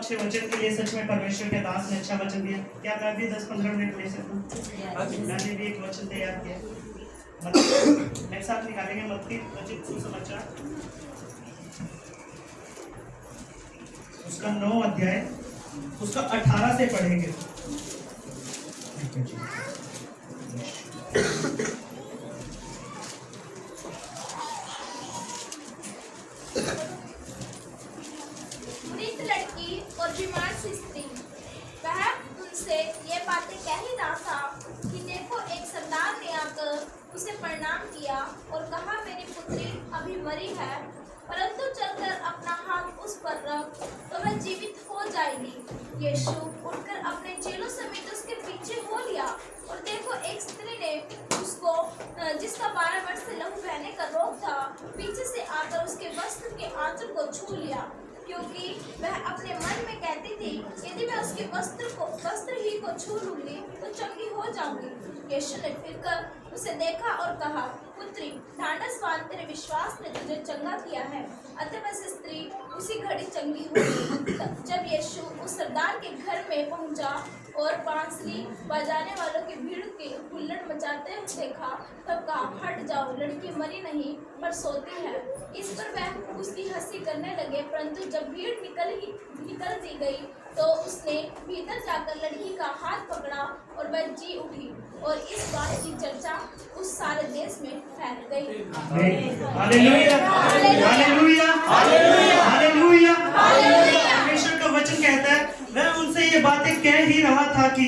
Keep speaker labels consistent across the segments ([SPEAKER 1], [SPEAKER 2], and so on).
[SPEAKER 1] अच्छे वचन के लिए। सच में परमेश्वर के दास ने अच्छा वचन दिया। क्या मैं भी 10-15 मिनट ले सकता हूँ? मैंने भी एक वचन तैयार किया, मेरे साथ निकालेंगे मत्ती रचित सुसमाचार उसका 9 अध्याय उसका 18 से पढ़ेंगे।
[SPEAKER 2] मृत लड़की और बीमार सी स्त्री, वह उनसे ये बातें कह ही रहा था कि देखो एक सरदार ने आकर उसे प्रणाम किया और कहा, मेरी पुत्री अभी मरी है, परंतु चलकर अपना हाथ उस पर रख तो वह जीवित हो जाएगी। यीशु उठकर अपने चेलों समेत उसके पीछे हो लिया और देखो एक स्त्री ने उसको, जिसका 12 वर्ष से लहू बहने का रोग था, पीछे से आकर उसके वस्त्र के आंचल को छू लिया, क्योंकि वह अपने मन में कहती थी, यदि मैं उसके वस्त्र ही को छू लूंगी तो चंगी हो जाऊंगी। यीशु ने फिरकर उसे देखा और कहा, पुत्री, ढांढस बांध, तेरे विश्वास ने तुझे चंगा किया है। अतः वह स्त्री उसी घड़ी चंगी हो गई। जब यीशु उस सरदार के घर में पहुंचा और बांसुरी बजाने वालों की भीड़ के हुल्लड़ मचाते हुए देखा, तब कहा, हट जाओ, लड़की मरी नहीं पर सोती है। इस पर वह उसकी हंसी करने लगे, परंतु जब भीड़ निकल दी गई तो उसने भीतर जाकर लड़की का हाथ पकड़ा और वह जी उठी, और इस बात की चर्चा उस सारे देश में फैल गई।
[SPEAKER 1] Hallelujah, hallelujah, hallelujah, hallelujah. परमेश्वर का वचन कहता है, वह उनसे ये बातें कह ही रहा था कि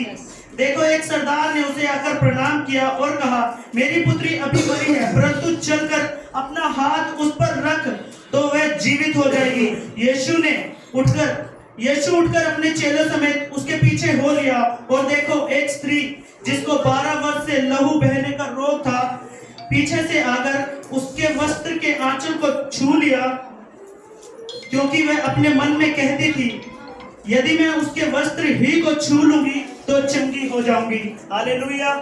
[SPEAKER 1] देखो एक सरदार ने उसे आकर प्रणाम किया और कहा, मेरी पुत्री अभी मरी है, परंतु चलकर अपना हाथ उस पर रख तो वह जीवित हो जाएगी। यीशु उठकर अपने चेलों समेत उसके पीछे हो लिया और देखो एक स्त्री जिसको 12 वर्ष से लहू बहने का रोग था, पीछे से आकर उसके वस्त्र के आंचल को छू लिया, क्योंकि वह अपने मन में कहती थी, यदि मैं उसके वस्त्र ही को छू लूंगी तो चंगी हो जाऊंगी। Hallelujah,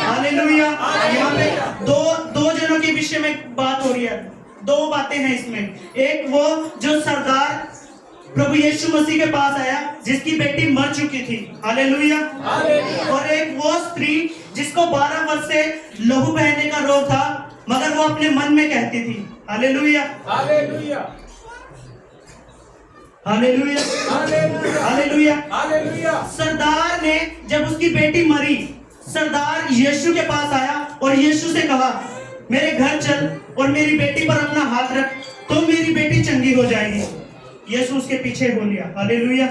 [SPEAKER 1] hallelujah. यहाँ पे दो जनों के विषय में बात हो रही है। 2 बातें हैं इसमें। एक वो जो सरदार प्रभु यीशु मसीह के पास आया जिसकी बेटी मर चुकी थी। हालेलुया। और एक वो स्त्री जिसको 12 वर्ष से लहू बहने का रोग था, मगर वो अपने मन में कहती थी। Hallelujah, hallelujah, hallelujah, hallelujah, hallelujah. सरदार ने जब उसकी बेटी मरी, सरदार यीशु के पास आया और यीशु से कहा, मेरे घर चल और मेरी बेटी पर अपना हाथ रख तो मेरी बेटी चंगी हो जाएगी। यीशु उसके पीछे हो लिया। हालेलुया,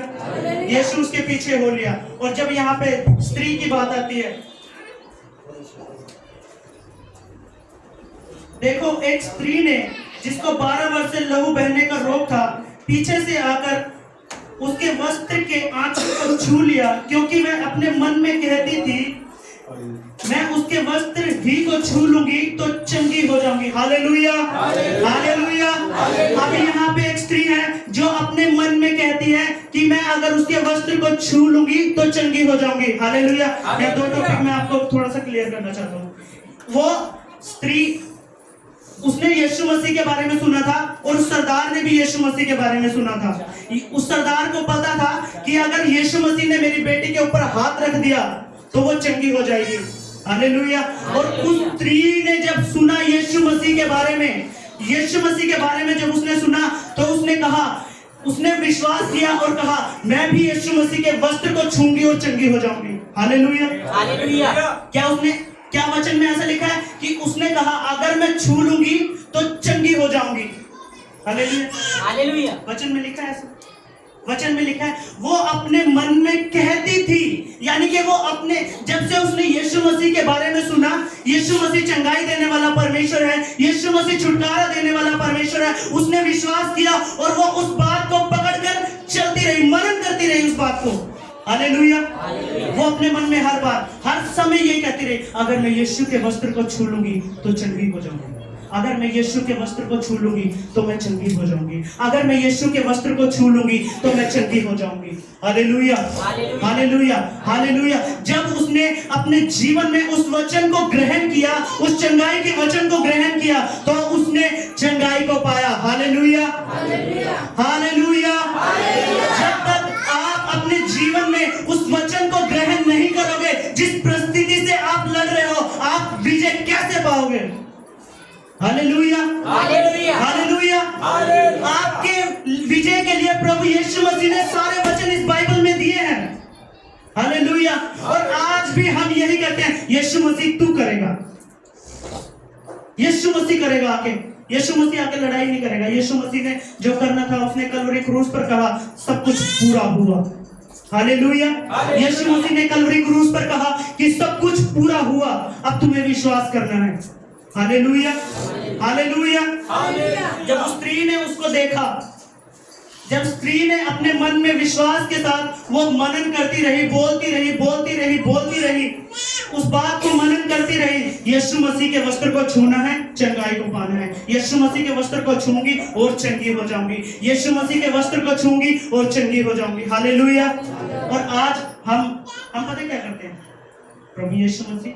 [SPEAKER 1] यीशु उसके पीछे हो लिया। और जब यहाँ पे स्त्री की बात आती है, देखो एक स्त्री ने जिसको 12 वर्ष से लहू बहने का रोग था, पीछे से आकर उसके वस्त्र के आंचल को छू लिया, क्योंकि वह अपने मन में कहती थी, मैं उसके वस्त्र ही को छू लूंगी तो चंगी हो जाऊंगी। Hallelujah, hallelujah. अब यहाँ पे एक स्त्री है जो अपने मन में कहती है कि मैं अगर उसके वस्त्र को छू लूंगी तो चंगी हो जाऊंगी। हालेलुया। मैं 2 टॉपिक में आपको थोड़ा सा क्लियर करना चाहता हूँ। वो स्त्री, उसने यीशु मसीह के बारे में सुना था और उस सरदार ने भी यीशु मसीह के बारे में सुना था। उस सरदार को पता था कि अगर यीशु मसीह ने मेरी बेटी के ऊपर हाथ रख दिया तो वो चंगी हो जाएगी। हालेलुया। और उस स्त्री ने जब सुना यीशु मसीह के बारे में, यीशु मसीह के बारे में जब उसने सुना तो उसने कहा, उसने विश्वास किया और कहा, मैं भी यीशु मसीह के वस्त्र को छूंगी और चंगी हो जाऊंगी। Hallelujah, hallelujah. क्या वचन में ऐसा लिखा है कि उसने कहा, अगर मैं छू लूंगी तो चंगी हो जाऊंगी। Hallelujah, hallelujah. वचन में लिखा है ऐसा, वचन में लिखा है वो अपने मन में कहती थी, यानी कि वो अपने, जब से उसने यीशु मसीह के बारे में सुना, यीशु मसीह चंगाई देने वाला परमेश्वर है, यीशु मसीह छुटकारा देने वाला परमेश्वर है, उसने विश्वास किया और वो उस बात को पकड़कर चलती रही, मनन करती रही उस बात को। हालेलुया। वो अपने मन में हर बार, हर समय यही कहती रही, अगर मैं यीशु के वस्त्र को छू लूंगी तो चंगी हो जाऊंगी, अगर मैं यीशु के वस्त्र को छू लूंगी तो मैं चंगी हो जाऊंगी, अगर मैं यीशु के वस्त्र को छू लूंगी तो मैं चंगी हो जाऊंगी। Hallelujah, hallelujah, hallelujah. जब उसने अपने जीवन में उस वचन को ग्रहण किया, उस चंगाई के वचन को ग्रहण किया, तो उसने चंगाई को पाया। Hallelujah, hallelujah, hallelujah. जब तक हालेलुया,
[SPEAKER 3] हालेलुया,
[SPEAKER 1] हालेलुया। आपके विजय के लिए प्रभु यीशु मसीह ने सारे वचन इस बाइबल में दिए हैं। हालेलुया। और आज भी हम यही कहते हैं, यीशु मसीह तू करेगा, यीशु मसीह करेगा। आके यीशु मसीह आके लड़ाई नहीं करेगा। यीशु मसीह ने जो करना था उसने कलवरी क्रूस पर कहा, सब कुछ पूरा हुआ। हालेलुया। यीशु मसीह ने कलवरी क्रूस पर कहा कि सब कुछ पूरा हुआ, अब तुम्हें विश्वास करना है। Hallelujah, hallelujah. जब उस स्त्री ने उसको देखा, जब स्त्री ने अपने मन में विश्वास के साथ वो मनन करती रही, बोलती रही, बोलती रही, बोलती रही, उस बात को मनन करती रही, यीशु मसीह के वस्त्र को छूना है, चंगाई को पाना है। यीशु मसीह के वस्त्र को छूंगी और चंगी हो जाऊंगी। यीशु मसीह के वस्त्र को छूंगी और चंगी हो जाऊंगी। हालेलुया। और आज हम पता क्या करते हैं, प्रभु यीशु मसीह,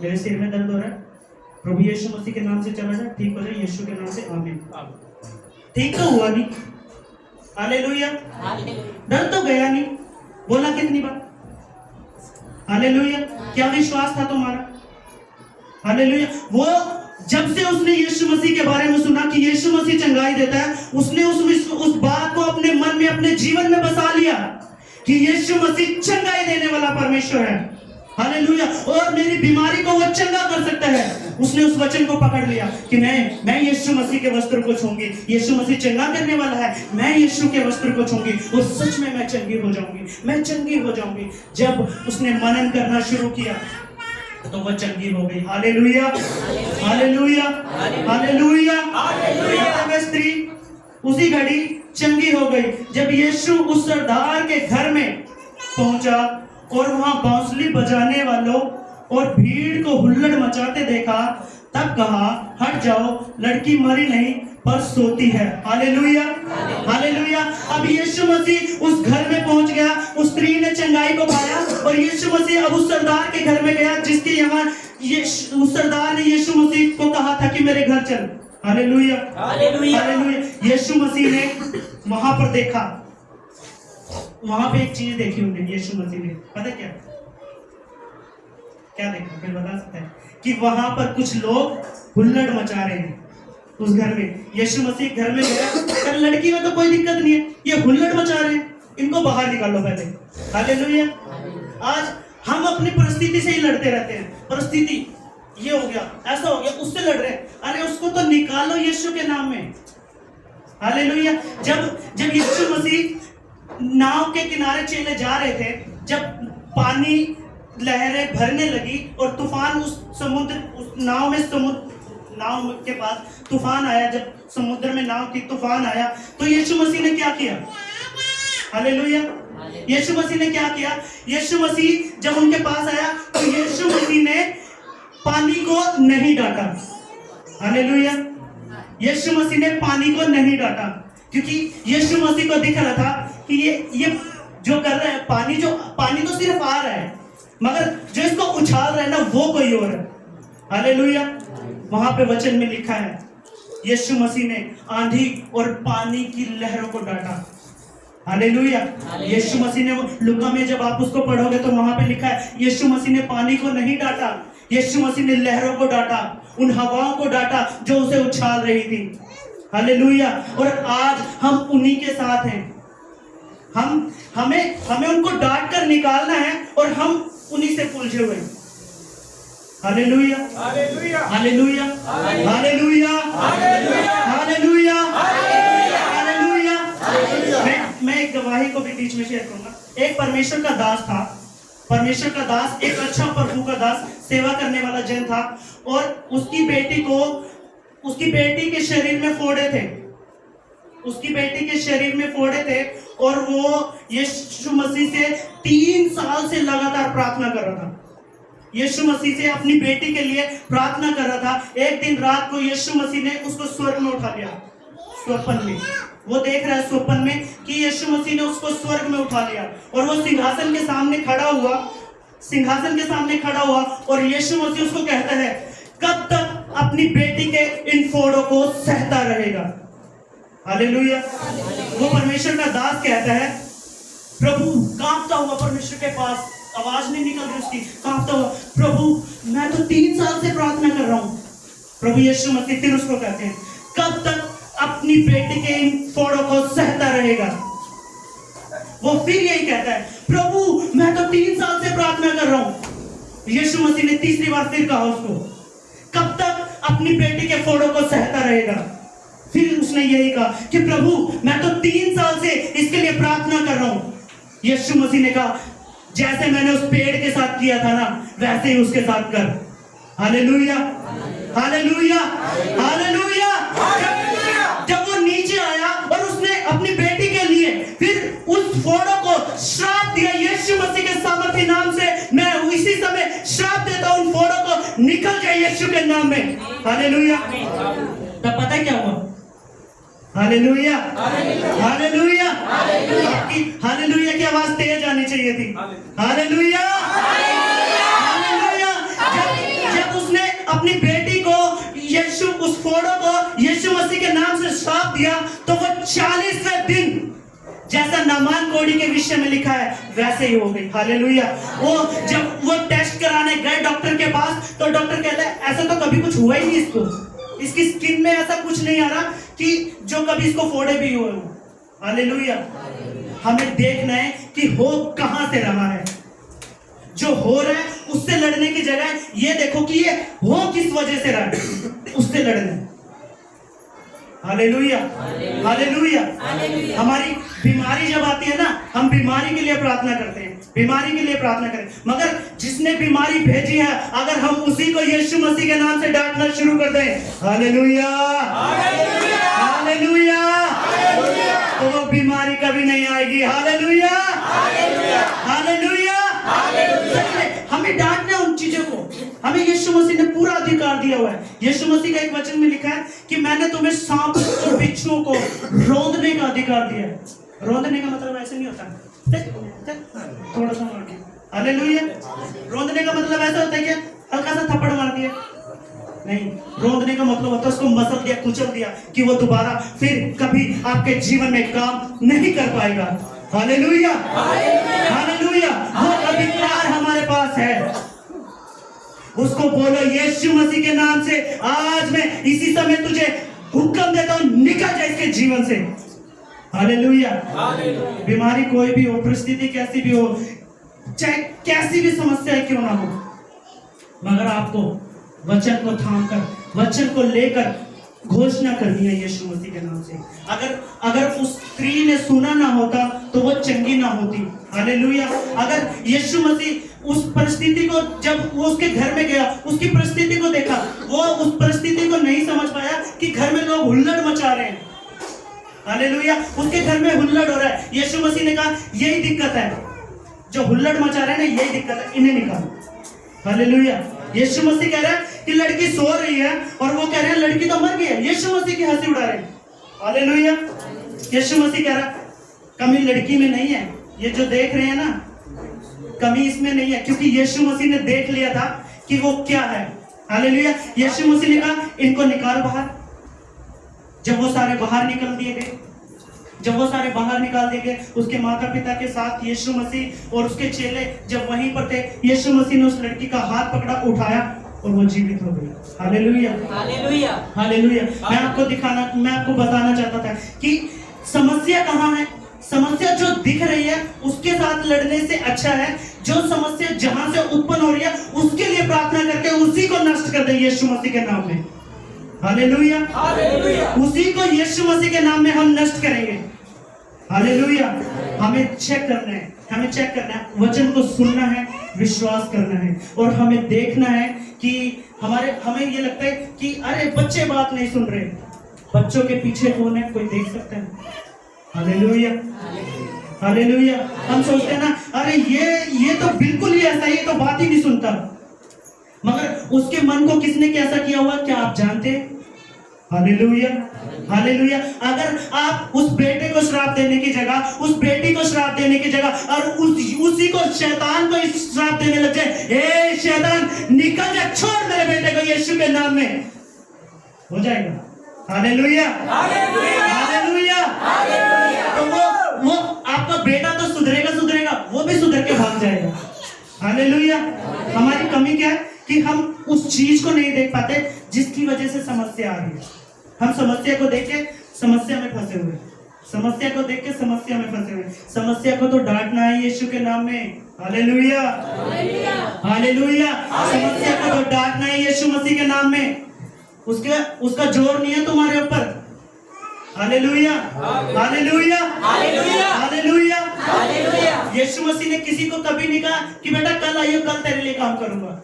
[SPEAKER 1] मेरे सिर में दर्द हो रहा है, प्रभु यीशु मसीह के नाम से चला जाए, ठीक हो जाए, यीशु के नाम से, आमीन। ठीक तो हुआ नहीं। हालेलुया। डर तो गया नहीं। बोला कितनी बार हालेलुया। क्या विश्वास था तुम्हारा? हालेलुया। वो जब से उसने यीशु मसीह के बारे में सुना कि यीशु मसीह चंगाई देता है, उसने उस बात को अपने मन में, अपने जीवन में बसा लिया कि यीशु मसीह चंगाई देने वाला परमेश्वर है। हालेलुया। और मेरी बीमारी को वो चंगा कर सकता है। उसने उस वचन को पकड़ लिया कि मैं यीशु मसीह के वस्त्र को छूंगी, यीशु मसीह चंगा करने वाला है, मैं यीशु के वस्त्र को छूंगी और सच में मैं चंगी हो जाऊंगी, मैं चंगी हो जाऊंगी। जब उसने मनन करना शुरू किया तो वो चंगी हो गई। Hallelujah, hallelujah, hallelujah. वह स्त्री उसी घड़ी चंगी हो गई। जब यीशु उस सरदार के घर में पहुंचा और वहां बांसुरी बजाने वालों और भीड़ को हुल्लड़ मचाते देखा, तब कहा, हट जाओ, लड़की मरी नहीं पर सोती है। Hallelujah, hallelujah. अब यीशु मसीह उस घर में पहुंच गया, उस स्त्री ने चंगाई को पाया और यीशु मसीह अब उस सरदार के घर में गया जिसके यहाँ उस सरदार ने यीशु मसीह को कहा था कि मेरे घर चल। Hallelujah, hallelujah, hallelujah. Yeshu Masih ने वहां पर देखा, वहां पे एक चीज देखी उन्होंने, यीशु मसीह ने, पता क्या देखा, फिर बता सकता है कि वहां पर कुछ लोग हुल्लड़ मचा रहे हैं उस घर में। यीशु मसीह घर में गया, लड़की में तो कोई दिक्कत नहीं है, ये हुल्लड़ मचा रहे हैं, इनको बाहर निकालो पहले। हालेलुया। आज हम अपनी परिस्थिति से ही लड़ते रहते हैं, परिस्थिति ये हो गया, ऐसा हो गया, उससे लड़ रहे हैं। अरे उसको तो निकालो यीशु के नाम में। हालेलुया। जब यीशु मसीह नाव के किनारे चले जा रहे थे, जब पानी लहरें भरने लगी और तूफान उस नाव के पास तूफान आया, जब समुद्र में नाव की तूफान आया तो यीशु मसीह ने क्या किया? हालेलुया। यीशु मसीह ने क्या किया? यीशु मसीह जब उनके पास आया तो यीशु मसीह ने पानी को नहीं डांटा। हालेलुया। यीशु मसीह ने पानी को नहीं डांटा क्योंकि यीशु मसीह को दिख रहा था कि ये जो कर रहा है, पानी तो सिर्फ आ रहा है, मगर जो इसको उछाल रहा है ना वो कोई और है। हालेलुया। वहां पे वचन में लिखा है यीशु मसीह ने आंधी और पानी की लहरों को डांटा। हालेलुया। यीशु मसीह ने, लुका में जब आप उसको पढ़ोगे तो वहां पे लिखा है यीशु मसीह ने पानी को नहीं डांटा, यीशु मसीह ने लहरों को डांटा, उन हवाओं को डांटा जो उसे उछाल रही थी। हालेलुया। और आज हम उन्हीं के साथ हैं। हमें उनको डांट कर निकालना है और हम उन्हीं से उलझे हुए हैं। Hallelujah, hallelujah, hallelujah, hallelujah, hallelujah, hallelujah. मैं एक गवाही को भी बीच में शेयर करूंगा। एक परमेश्वर का दास था, परमेश्वर का दास, एक अच्छा प्रभु का दास, सेवा करने वाला जन था और उसकी बेटी के शरीर में फोड़े थे, उसकी बेटी के शरीर में फोड़े थे और वो यीशु मसीह से 3 साल से लगातार प्रार्थना कर रहा था। यीशु मसीह से अपनी बेटी के लिए प्रार्थना कर रहा था। एक दिन रात को यीशु मसीह ने उसको स्वर्ग में उठा लिया, स्वप्न में। वो देख रहा है स्वप्न में कि यीशु मसीह ने उसको स्वर्ग में उठा लिया और वो सिंहासन के सामने खड़ा हुआ और यीशु मसीह उसको कहता है, कब तक अपनी बेटी के इन फोड़ों को सहता रहेगा? हालेलुया। वो परमेश्वर का दास कहता है, प्रभु कांपता हुआ परमेश्वर के पास, आवाज नहीं निकल रही उसकी, कांपता हुआ, प्रभु मैं तो 3 साल से प्रार्थना कर रहा हूं, प्रभु यीशु मसीह फिर उसको कहते हैं, कब तक अपनी बेटी के इन फोड़ों को सहता रहेगा? वो फिर यही कहता है, प्रभु मैं तो 3 साल से प्रार्थना कर रहा हूं। यीशु मसीह ने तीसरी बार फिर कहा उसको, कब तक अपनी बेटी के फोड़ों को सहता रहेगा? फिर उसने यही कहा कि प्रभु मैं तो 3 साल से इसके लिए प्रार्थना कर रहा हूं। यीशु मसीह ने कहा, जैसे मैंने उस पेड़ के साथ किया था ना, वैसे ही उसके साथ कर। Hallelujah, hallelujah, hallelujah. जब वो नीचे आया और उसने अपनी बेटी के लिए फिर उस फोड़ों को श्राप दिया, यीशु मसीह के सामर्थी नाम से मैं इसी समय श्राप देता हूं, उन फोड़ों को निकल जाए यीशु के नाम में। हालेलुया। तब पता है क्या हुआ? Hallelujah, hallelujah. आपकी हालेलुया की आवाज तेज आनी चाहिए थी। Hallelujah, hallelujah. जब उसने अपनी बेटी को यीशु, उस फोड़ों को यीशु मसीह के नाम से श्राप दिया, तो वो 40वें दिन जैसा नामान कोड़ी के विषय में लिखा है वैसे ही हो गई। हालेलुया। वो जब वो टेस्ट कराने गए डॉक्टर के पास, तो डॉक्टर कहता है ऐसा तो कभी कुछ हुआ ही नहीं इसको, इसकी स्किन में ऐसा कुछ नहीं आ रहा कि जो कभी इसको फोड़े भी हुए हो। हालेलुया। हमें देखना है कि हो कहां से रहा है। जो हो रहा है उससे लड़ने की जगह ये देखो कि ये हो किस वजह से रहा है, उससे लड़ना। Hallelujah, hallelujah. हमारी बीमारी जब आती है ना, हम बीमारी के लिए प्रार्थना करते हैं, बीमारी के लिए प्रार्थना करें, मगर जिसने बीमारी भेजी है अगर हम उसी को यीशु मसीह के नाम से डांटना शुरू कर दें, हालेलुया, हालेलुया, तो वो बीमारी कभी नहीं आएगी। Hallelujah, hallelujah. हमें डांटना उन चीजों को, हमें यीशु मसीह ने पूरा अधिकार दिया हुआ है। यीशु मसीह का एक वचन में लिखा है कि मैंने तुम्हें सांप और बिच्छुओं को रौंदने का अधिकार दिया है। रौंदने का मतलब ऐसे नहीं होता थोड़ा सा मार दिया। हालेलुया। रौंदने का मतलब ऐसा होता है कि हल्का सा थप्पड़ मार दिया, नहीं। रौंदने का मतलब होता है उसको मसल दिया, कुचल दिया कि वो दोबारा फिर कभी आपके जीवन में काम नहीं कर पाएगा। Hallelujah, hallelujah. वो अधिकार हमारे पास है। उसको बोलो यीशु मसीह के नाम से आज मैं इसी समय तुझे हुक्म देता हूं, निकल जा इसके जीवन से। हालेलुया। बीमारी कोई भी हो, परिस्थिति कैसी भी हो, चाहे कैसी भी समस्या क्यों ना हो, मगर आपको वचन को थामकर, वचन को लेकर घोषणा करनी है यीशु मसीह के नाम से। अगर उस स्त्री ने सुना ना होता तो वो चंगी ना होती। हालेलुया। अगर यीशु मसीह उस परिस्थिति को, जब वो उसके घर में गया, उसकी परिस्थिति को देखा, वो उस परिस्थिति को नहीं समझ पाया कि घर में लोग हुल्लड़ मचा रहे हैं। हालेलुया। उसके घर में हुल्लड़ हो रहा है। यीशु मसीह ने कहा यही दिक्कत है, जो हुल्लड़ मचा रहे हैं ना, यही दिक्कत है, इन्हें निकालो। हालेलुया। यीशु मसीह कह रहा है कि लड़की सो रही है और वो कह रहे हैं लड़की तो मर गई है। यीशु मसीह की हंसी उड़ा रहे हैं। हालेलुया। यीशु मसीह कह रहा कमी लड़की में नहीं है, ये जो देख रहे हैं ना, कमी इसमें नहीं है, क्योंकि यीशु मसीह ने देख लिया था कि वो क्या है। हालेलुया। यीशु मसीह ने कहा इनको निकाल बाहर। जब वो सारे बाहर निकल दिए गए, जब वो सारे बाहर निकाल दिए गए, उसके माता पिता के साथ यीशु मसीह और उसके चेले जब वहीं पर थे, यीशु मसीह ने उस लड़की का हाथ पकड़ा, उठाया और वो जीवित हो गई। Hallelujah, hallelujah, hallelujah. मैं आपको बताना चाहता था कि समस्या कहाँ है। समस्या जो दिख रही है उसके साथ लड़ने से अच्छा है जो समस्या जहां से उत्पन्न हो रही है उसके लिए प्रार्थना करके उसी को नष्ट कर दे यीशु मसीह के नाम में। Hallelujah, hallelujah. उसी को यीशु मसीह के नाम में हम नष्ट करेंगे। हालेलुया। हमें चेक करना है, हमें चेक करना है, वचन को सुनना है, विश्वास करना है, और हमें देखना है कि हमें ये लगता है कि अरे बच्चे बात नहीं सुन रहे, बच्चों के पीछे कौन है, कोई देख सकता है। Hallelujah, hallelujah. हम सोचते हैं ना अरे ये तो बिल्कुल ही ऐसा, ये तो बात ही नहीं सुनता, मगर उसके मन को किसने कैसा किया हुआ क्या आप जानते हैं? Hallelujah, hallelujah. अगर आप उस बेटे को श्राप देने की जगह, उस बेटी को श्राप देने की जगह और उसी को शैतान को श्राप देने लग जाए, ए शैतान निकल जा, छोड़ मेरे बेटे को यीशु के नाम में, हो जाएगा। Hallelujah, hallelujah, hallelujah. तो वो आपका बेटा तो सुधरेगा, वो भी सुधर के भाग जाएगा। हालेलुया। हमारी कमी क्या है कि हम उस चीज को नहीं देख पाते जिसकी वजह से समस्या आ रही है। हम समस्या को देख के समस्या में फंसे हुए हैं। समस्या को देख के समस्या में फंसे हुए हैं। समस्या को तो डांटना है यीशु के नाम में। Hallelujah, hallelujah. समस्या को तो डांटना है यीशु मसीह के नाम में। उसका जोर नहीं है तुम्हारे ऊपर। Hallelujah, hallelujah, hallelujah, hallelujah. Yeshu Masih ने किसी को कभी नहीं कहा कि बेटा कल आइए, कल तेरे लिए काम करूंगा।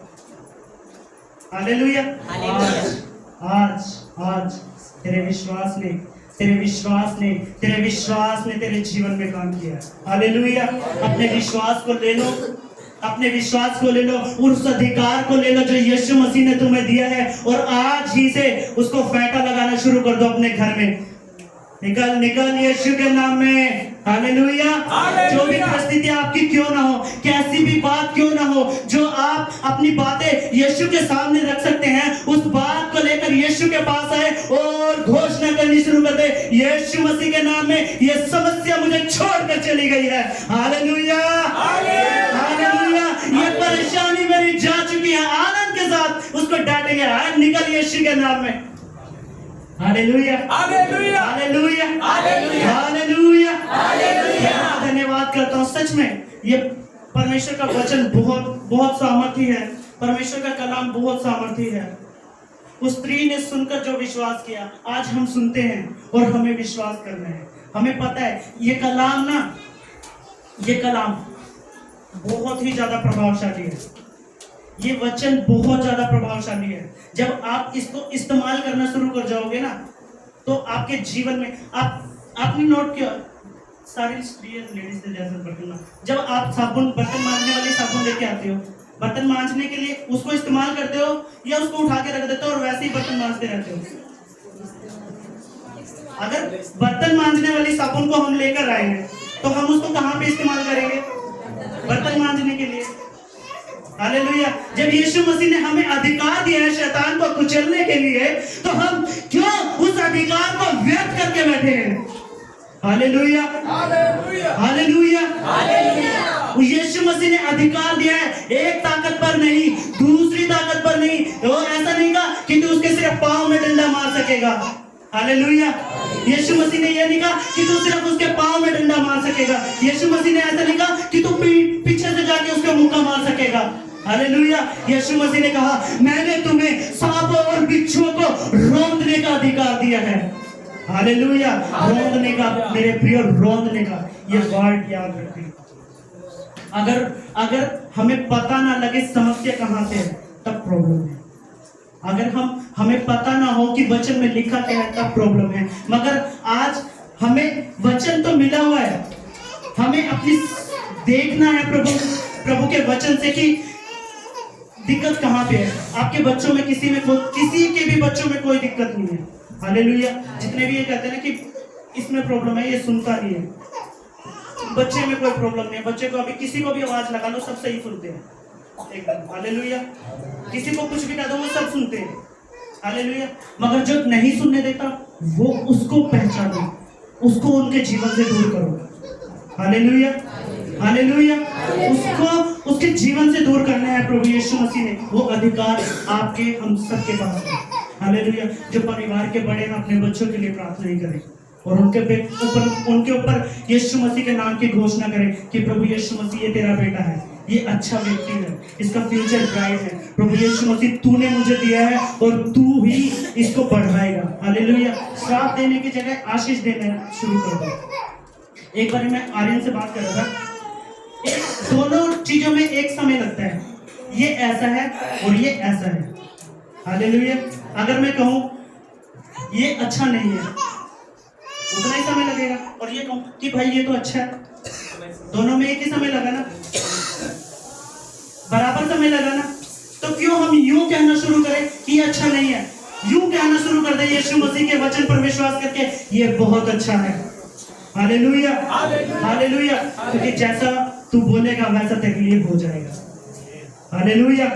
[SPEAKER 1] हालेलुया। आज आज तेरे विश्वास ने तेरे जीवन में काम किया। हालेलुया। अपने विश्वास को ले लो, अपने विश्वास को ले लो, उस अधिकार को ले लो जो यीशु मसीह ने तुम्हें दिया है, और आज ही से उसको फेंटा लगाना शुरू कर दो अपने घर में। निकल निकल यीशु के नाम में। हालेलुया। जो भी परिस्थिति आपकी क्यों ना हो, कैसी भी बात क्यों ना हो, जो आप अपनी बातें यीशु के सामने रख सकते हैं, उस बात को लेकर यीशु के पास आए और घोषणा करनी शुरू कर दे, यीशु मसीह के नाम में ये समस्या मुझे छोड़कर चली गई है। Hallelujah, hallelujah. ये परेशानी मेरी जा चुकी है। आनंद के साथ उसको डांटेंगे, आज निकल यीशु के नाम में। Hallelujah, hallelujah, hallelujah, hallelujah, hallelujah. धन्यवाद करता हूँ। सच में ये परमेश्वर का वचन बहुत सामर्थी है। परमेश्वर का कलाम बहुत सामर्थी है। उस स्त्री ने सुनकर जो विश्वास किया, आज हम सुनते हैं और हमें विश्वास करना है। हमें पता है ये कलाम बहुत ही ज्यादा प्रभावशाली है। ये वचन बहुत ज्यादा प्रभावशाली है। जब आप इसको इस्तेमाल करना शुरू कर जाओगे ना, तो आपके जीवन में आपने नोट किया, सारी लेडीज जैसे बर्तन, जब आप साबुन, बर्तन मांजने वाली साबुन लेके आते हो, बर्तन मांजने के लिए उसको इस्तेमाल करते हो या उसको उठा के रख देते हो और वैसे ही बर्तन मांजते रहते हो? अगर बर्तन मांजने वाली साबुन को हम लेकर आए हैं तो हम उसको कहाँ पे इस्तेमाल करेंगे? बर्तन मांजने के लिए। हालेलुया। जब यीशु मसीह ने हमें अधिकार दिया है शैतान को कुचलने के लिए, तो हम क्यों उस अधिकार को व्यर्थ करके बैठे हैं? Hallelujah, hallelujah, hallelujah, hallelujah. Yeshu Masih ने अधिकार दिया है, एक ताकत पर नहीं, दूसरी ताकत पर नहीं। और ऐसा नहीं कहा कि तू उसके सिर्फ पांव में डंडा मार सकेगा। हालेलुया। यीशु मसीह ने यह नहीं कहा कि तू सिर्फ उसके पांव में डंडा मार सकेगा। यीशु मसीह ने ऐसा नहीं कहा कि तू पीछे से जाके उसके मुक्का मार सकेगा। हालेलुया। यीशु मसीह ने कहा, मैंने तुम्हें सांपों और बिच्छुओं को रौंदने का अधिकार दिया है। हालेलुया। रौंदने का, मेरे प्रिय, रौंदने का, ये वर्ड याद रखिए। अगर हमें पता ना लगे समस्या कहां से है, तब प्रॉब्लम है। अगर हमें पता ना हो कि वचन में लिखा क्या है, तब प्रॉब्लम है। मगर आज हमें वचन तो मिला हुआ है, हमें अपनी देखना है प्रभु के वचन से कि दिक्कत कहां पे है। आपके बच्चों में किसी के भी बच्चों में कोई दिक्कत नहीं है। हालेलुया। जितने भी ये कहते हैं ना कि इसमें प्रॉब्लम है, ये सुनता नहीं है। बच्चे में कोई प्रॉब्लम नहीं है। बच्चे को अभी किसी को भी आवाज लगा लो, सब सही सुनते हैं एकदम। हालेलुया। किसी को कुछ भी कह दो, वो सब सुनते हैं। हालेलुया। मगर जो नहीं सुनने देता, वो उसको पहचानो, उसको उनके जीवन से दूर करो। Hallelujah, hallelujah. उसके जीवन से दूर करना है प्रभु यीशु मसीह ने। वो अधिकार आपके, हम सबके पास है। हालेलुया। जो परिवार के बड़े हैं, अपने बच्चों के लिए प्रार्थना ही करें और उनके ऊपर यीशु मसीह के नाम की घोषणा करें कि प्रभु यीशु मसीह, ये तेरा बेटा है, ये अच्छा व्यक्ति है, इसका फ्यूचर ब्राइट है। प्रभु यीशु मसीह, तूने मुझे दिया है और तू ही इसको बढ़ाएगा। हालेलुया। श्राप देने की जगह आशीष देना शुरू कर दो। एक बार मैं आर्यन से बात कर रहा था, दोनों चीजों में एक समय लगता है। ये ऐसा है और ये ऐसा है। हालेलुया। अगर मैं कहूं ये अच्छा नहीं है, उतना ही समय लगेगा, और ये कहूं कि भाई ये तो अच्छा है, दोनों में एक ही समय लगा ना, बराबर समय लगा ना। तो क्यों हम यूं कहना शुरू करें कि ये अच्छा नहीं है? यूं कहना शुरू कर दे यीशु मसीह के वचन पर विश्वास करके, ये बहुत अच्छा है। Hallelujah, hallelujah. क्योंकि जैसा तू बोलेगा वैसा तेरे लिए हो जाएगा। Hallelujah,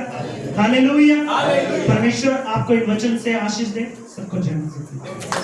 [SPEAKER 1] hallelujah. परमेश्वर आपको वचन से आशीष दे। सबको जय मसीह।